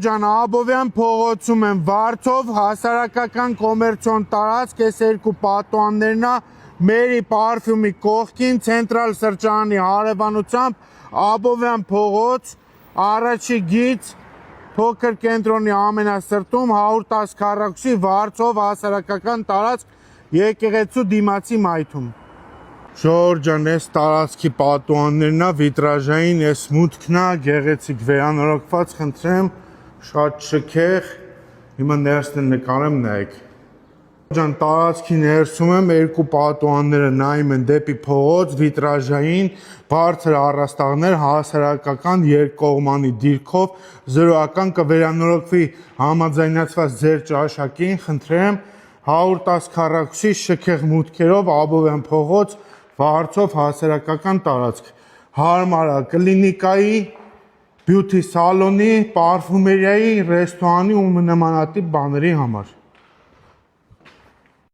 Ջան, Աբովյան փողոցում եմ Վարդով, հասարակական կոմերցիոն տարածք, այս երկու պատուհաններն է, Մերի պարֆյումի կողքին, ցենտրալ սրճարանի հարևանությամբ, Աբովյան փողոց, առաջի գիծ, փոքր կենտրոնի ամենասրտում, 110 քառակուսի Վարդով հասարակական տարածք, եկեղեցու դիմացի մայթում։ Ժողովուրդ ջան, այս տարածքի պատուհաններն է, վիտրաժային, այս մուտքն է, գեղեցիկ վերանորոգված, խնդրեմ, շատ շքեղ, հիմա ներսն նկարեմ, նայեք։ Ջան, տարածքի ներսում եմ, երկու պատուհանները նայում են դեպի փողոց, վիտրաժային, բարձր առաստաղներ, հասարակական երկկողմանի դիրքով, զրոական կվերանորոգվի համաձայնացված ձեր ճաշակին, խնդրեմ, 110 քառակուսի շքեղ մուտքերով, Աբովյան փողոց, Վարդով հասարակական տարածք, հարմար է կլինիկայի, բյութի սալոնի, պարֆումերիայի, ռեստորանի ու նմանատիպ բաների համար։